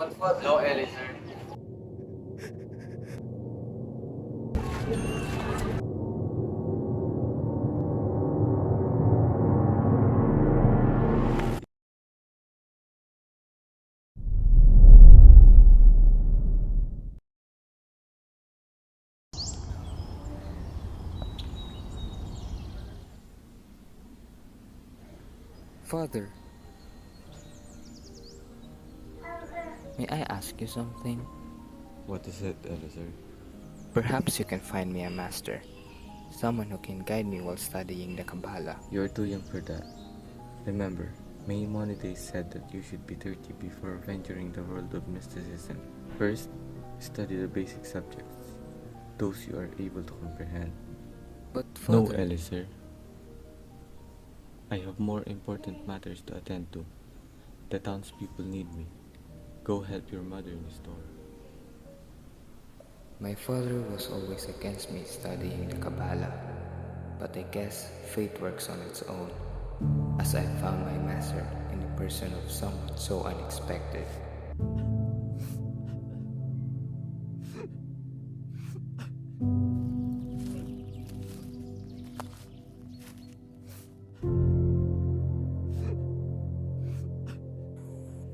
Hello, Elie, sir. Father, may I ask you something? What is it, Eliezer? Perhaps you can find me a master, someone who can guide me while studying the Kabbalah. You're too young for that. Remember, Maimonides said that you should be 30 before venturing the world of mysticism. First, study the basic subjects, those you are able to comprehend. But No, Father, Eliezer. I have more important matters to attend to. The townspeople need me. Go help your mother in the store. my father was always against me studying the Kabbalah, but I guess fate works on its own, as I found my master in the person of someone so unexpected.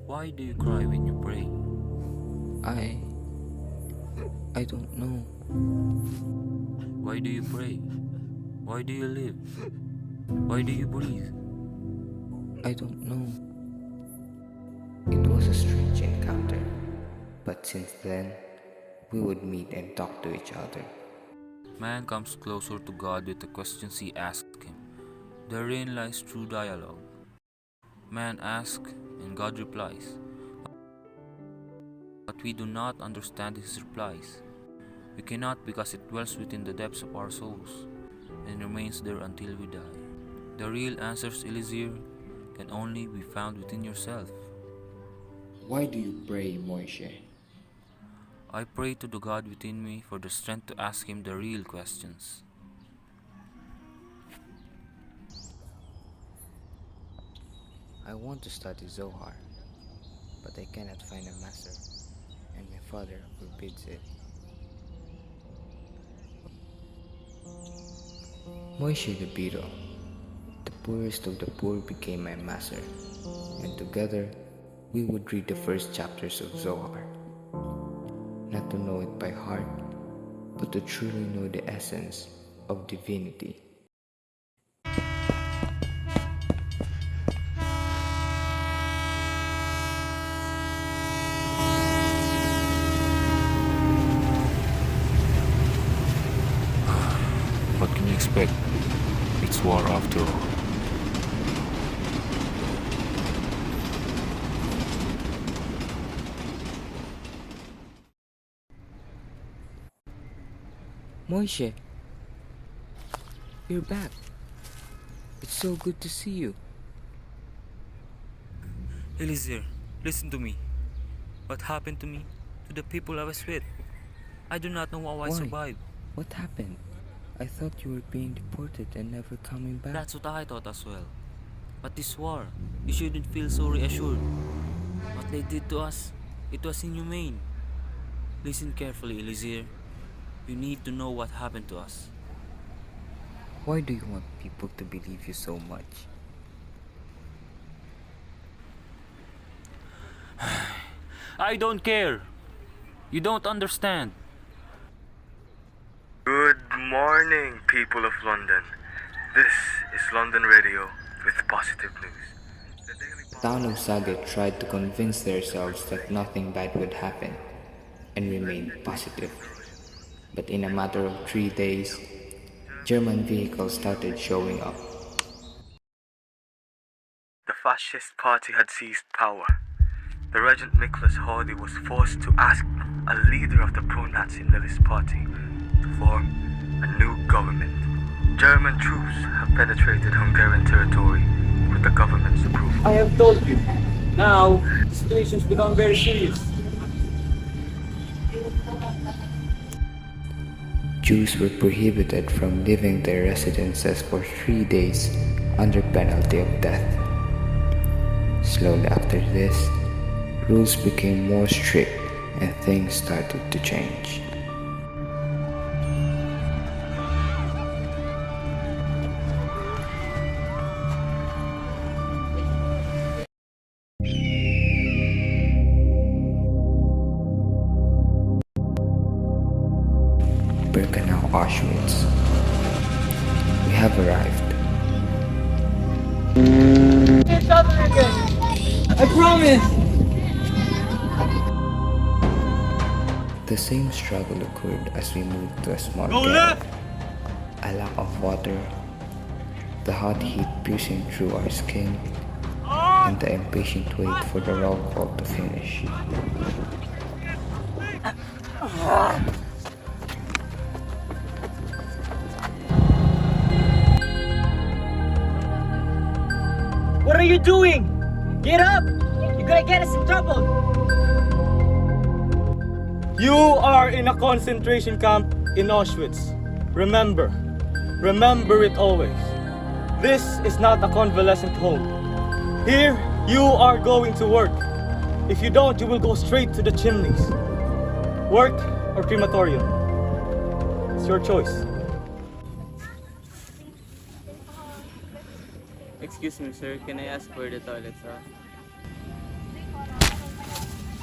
Why do you cry when you pray? I... I don't know. Why do you pray? Why do you live? Why do you breathe? I don't know. It was a strange encounter, but since then, we would meet and talk to each other. Man comes closer to God with the questions he asks him. Therein lies true dialogue. Man asks and God replies. But we do not understand his replies. We cannot because it dwells within the depths of our souls and remains there until we die. The real answers, Eliezer, can only be found within yourself. Why do you pray, Moishe? I pray to the God within me for the strength to ask him the real questions. I want to study Zohar, but I cannot find a master, and my father forbids it. Moishe the beetle, the poorest of the poor, became my master, and together we would read the first chapters of Zohar. Not to know it by heart, but to truly know the essence of divinity. What can you expect? It's war after all. Moishe, you're back. It's so good to see you. Eliezer, listen to me. What happened to me? To the people I was with? I do not know how I Why? survived. What happened? I thought you were being deported and never coming back. That's what I thought as well. But this war, you shouldn't feel so reassured. What they did to us, it was inhumane. Listen carefully, Eliezer. You need to know what happened to us. Why do you want people to believe you so much? I don't care. You don't understand. Good morning, people of London. This is London Radio with positive news. The Daily The town of Saget tried to convince themselves that nothing bad would happen and remained positive. But in a matter of 3 days, German vehicles started showing up. The fascist party had seized power. The Regent Nicholas Hardy was forced to ask a leader of the pro-Nazi Nihilist party to form a new government. German troops have penetrated Hungarian territory with the government's approval. I have told you. Now, the situation's become very serious. Jews were prohibited from leaving their residences for 3 days under penalty of death. Slowly after this, Rules became more strict and things started to change. Birkenau Auschwitz. We have arrived. Each other again. I promise. The same struggle occurred as we moved to a small Go ghetto. left. A lack of water, the hot heat piercing through our skin, and the impatient wait for the roll call to finish. What are you doing? Get up! You're gonna get us in trouble. You are in a concentration camp in Auschwitz. Remember it always. This is not a convalescent home. Here, you are going to work. If you don't, you will go straight to the chimneys. Work or crematorium. It's your choice. Excuse me, sir. Can I ask where the toilets are?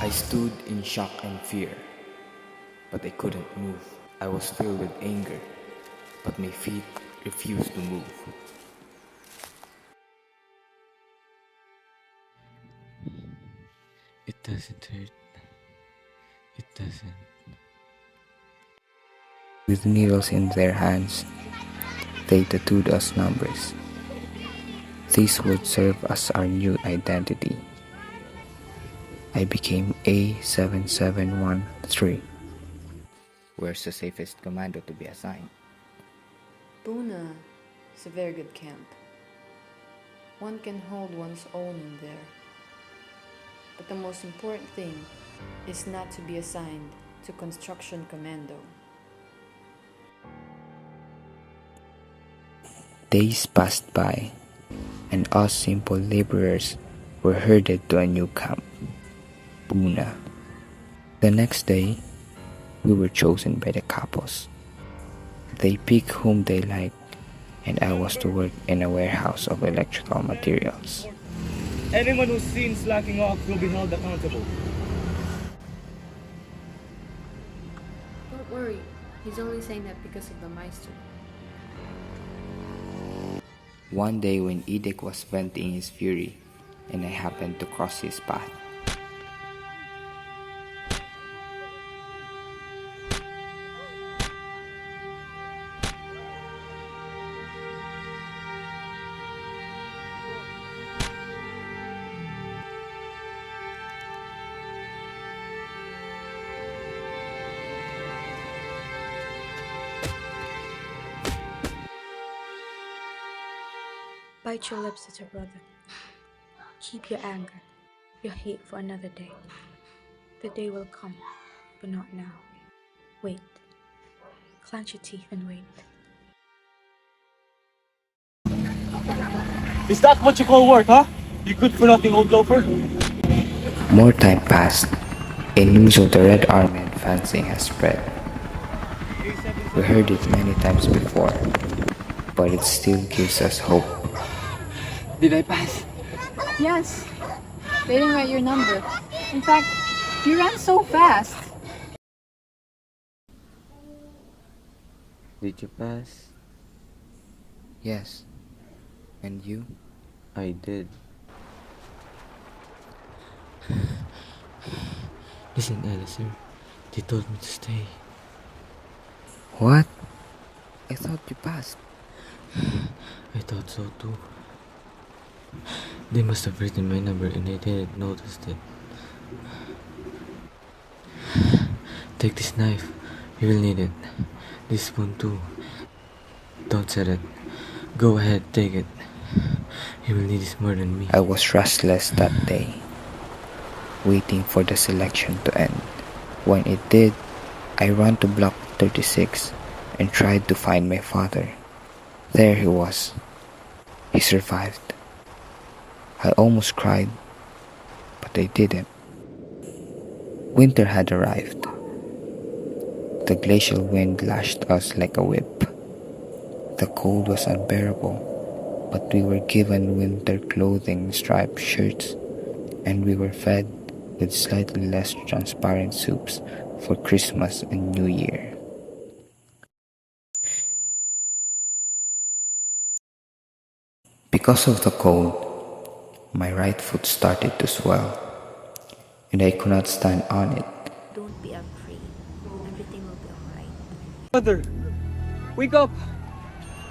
I stood in shock and fear, but I couldn't move. I was filled with anger, but my feet refused to move. It doesn't hurt. It doesn't. With needles in their hands, they tattooed us numbers. These would serve as our new identity. I became A7713. Where's the safest commando to be assigned? Puna is a very good camp. One can hold one's own in there. But the most important thing is not to be assigned to construction commando. Days passed by, and us simple laborers were herded to a new camp, Puna. The next day, we were chosen by the capos. They picked whom they liked, and I was to work in a warehouse of electrical materials. Anyone who's seen slacking off will be held accountable. Don't worry, he's only saying that because of the Meister. One day when Edek was venting his fury, and I happened to cross his path. Bite your lips, little brother. Keep your anger, your hate for another day. The day will come, but not now. Wait. Clench your teeth and wait. Is that what you call work, huh? You good for nothing, old loafer? More time passed, and news of the Red Army advancing has spread. We heard it many times before, but it still gives us hope. Did I pass? Yes. They didn't write your number. In fact, you ran so fast. Did you pass? Yes. And you? I did. Listen, Elie, sir. They told me to stay. What? I thought you passed. I thought so too. They must have written my number and I didn't notice it. Take this knife. You will need it. This spoon too. Don't set it. Go ahead, take it. You will need this more than me. I was restless that day, waiting for the selection to end. When it did, I ran to Block 36 and tried to find my father. There he was. He survived. I almost cried, but I didn't. Winter had arrived. The glacial wind lashed us like a whip. The cold was unbearable, but we were given winter clothing, striped shirts, and we were fed with slightly less transparent soups for Christmas and New Year. Because of the cold, my right foot started to swell, and I could not stand on it. Don't be afraid. Everything will be alright. Mother, wake up!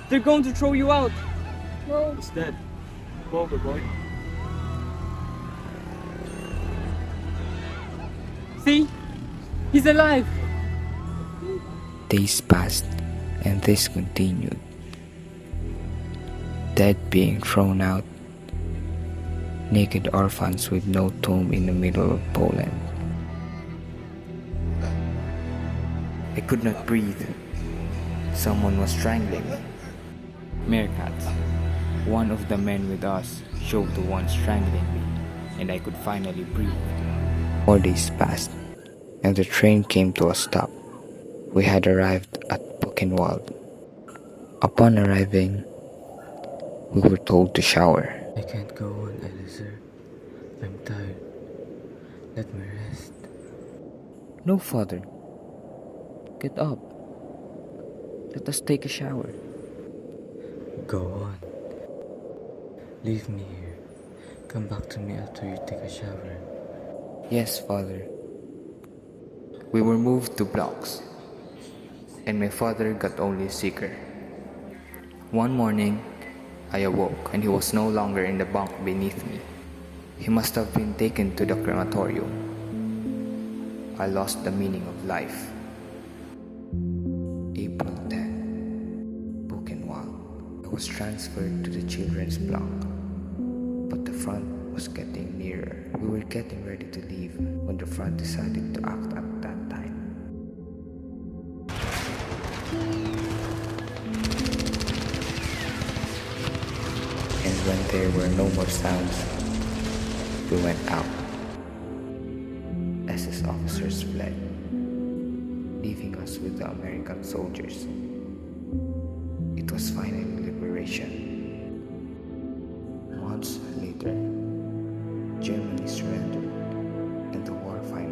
They're going to throw you out! No. It's dead. Go over, boy. See? He's alive! Days passed, and this continued. Dead being thrown out, naked orphans with no tomb in the middle of Poland. I could not breathe. Someone was strangling me. Meerkats, one of the men with us, shoved the one strangling me, and I could finally breathe. 4 days passed, and the train came to a stop. We had arrived at Buchenwald. Upon arriving, we were told to shower. I can't go on, Elie. I'm tired. Let me rest. No, father. Get up. Let us take a shower. Go on. Leave me here. Come back to me after you take a shower. Yes, father. We were moved to blocks, and my father got only sicker. One morning, I awoke and he was no longer in the bunk beneath me. He must have been taken to the crematorium. I lost the meaning of life. April 10, Buchenwald. I was transferred to the children's block, but the front was getting nearer. We were getting ready to leave when the front decided to act at that time. And when there were no more sounds, we went out. SS officers fled, leaving us with the American soldiers. It was finally liberation. Months later, Germany surrendered and the war finally